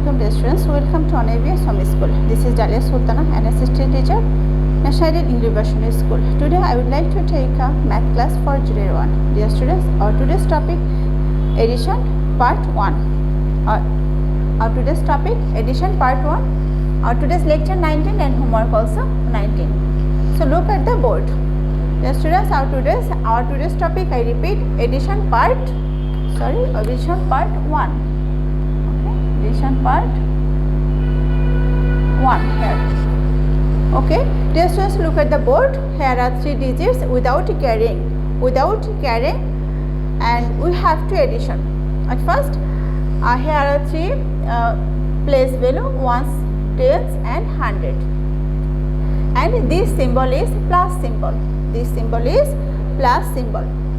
Assalamualaikum dear students, welcome to ABS Home School. This is Daliya Sultana, an assistant teacher, National English Version School. Today I would like to take a math class for grade 1. Dear students, our today's topic addition part 1. Our today's topic addition part 1. Our today's lecture 19 and homework also 19. So look at the board. Dear students, our today's topic, I repeat, addition part 1. Addition part 1 here. Okay, dear students, look at the board. Here are 3 digits without carrying, and we have to addition. At first, here are 3 place value, ones, tens and 100, and this symbol is plus symbol.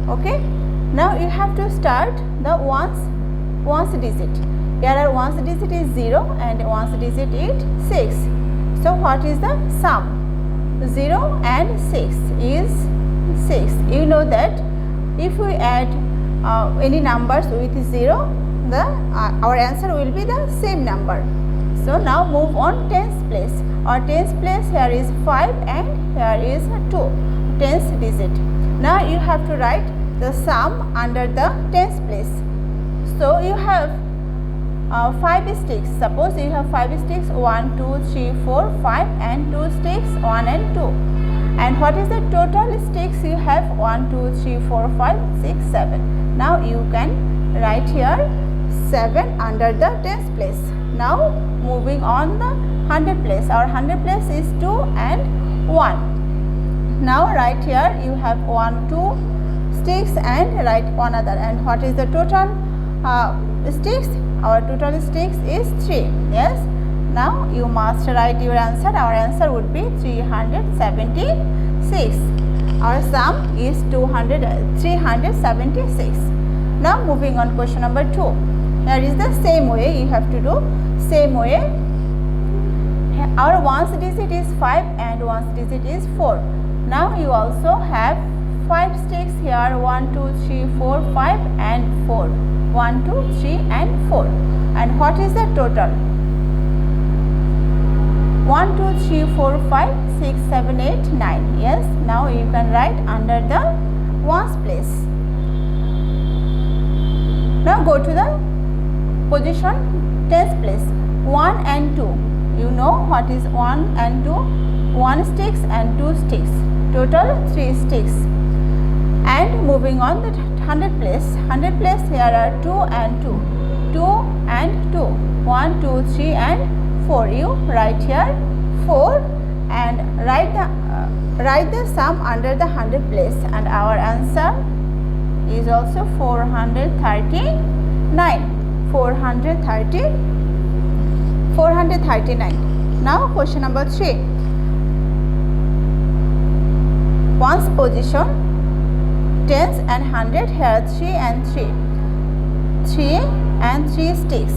Okay, now you have to start the ones digit. Here are ones digit is 0 and ones digit is 6. So what is the sum? 0 and 6 is 6. You know that if we add any numbers with 0, our answer will be the same number. So now move on tens place. Our tens place here is 5 and here is 2, tens digit. Now you have to write the sum under the tens place. So you have 5 sticks. Suppose you have 5 sticks, 1, 2, 3, 4, 5 and 2 sticks, 1 and 2. And what is the total sticks you have? 1, 2, 3, 4, 5, 6, 7. Now you can write here 7 under the tens place. Now moving on the 100 place. Our 100 place is 2 and 1. Now right here you have 1, 2 sticks and write one other. And what is the total sticks? Our total sticks is 3. Yes. Now you must write your answer. Our answer would be 376. Our sum is 376. Now moving on question number 2. Here is the same way you have to do. Same way. Our ones digit is 5 and ones digit is 4. Now you also have 5 sticks here, 1, 2, 3, 4, 5 and 4. 1, 2, 3 and 4. And what is the total? 1, 2, 3, 4, 5, 6, 7, 8, 9. Yes. Now you can write under the ones place. Now go to the position tens place. 1 and 2. You know what is 1 and 2? 1 sticks and 2 sticks. Total 3 sticks. And moving on the 100 place. 100 place, here are 2 and 2. 2 and 2. 1, 2, 3 and 4. You write here 4 and write the sum under the 100 place. And our answer is also 439. 439. Now question number 3. Ones position, tens and 100, here 3 and 3. 3 and 3 sticks.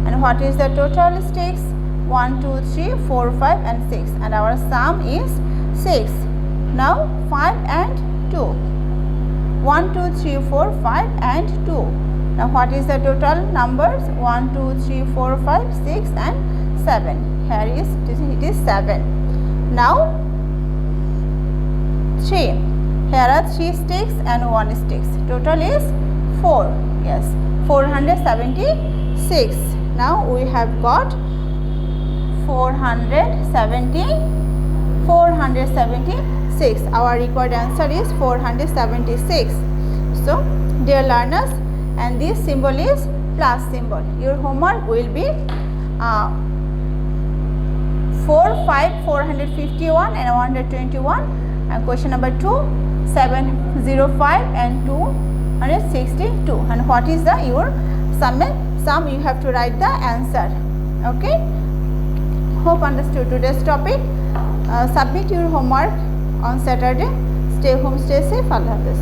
And what is the total sticks? 1, 2, 3, 4, 5 and 6. And our sum is 6. Now 5 and 2. 1, 2, 3, 4, 5 and 2. Now what is the total numbers? 1, 2, 3, 4, 5, 6 and 7. Here it is 7. Now 3. Here are 3 sticks and 1 sticks. Total is 4. Yes, 476. Now we have got 476. Our required answer is 476. So dear learners, and this symbol is plus symbol. Your homework will be 4, 5, 451 and 121. And question number 2, 705 and 262. And what is your sum? You have to write the answer. Okay. Hope understood today's topic. Submit your homework on Saturday. Stay home, stay safe. Allah Hafiz.